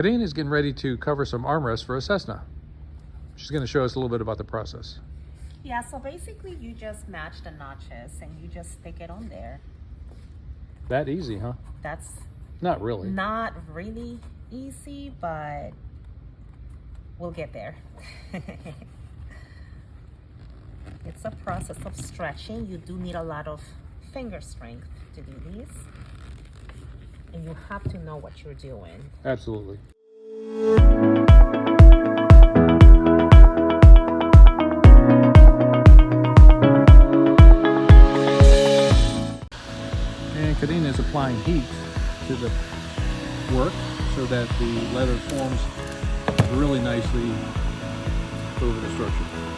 Kadeen is getting ready to cover some armrests for a Cessna. She's going to show us a little bit about the process. Yeah, so basically you just match the notches and you just stick it on there. That easy, huh? That's Not really. not really easy, but we'll get there. It's a process of stretching. You do need a lot of finger strength to do these. And you have to know what you're doing. Absolutely. And Kadeen is applying heat to the work so that the leather forms really nicely over the structure.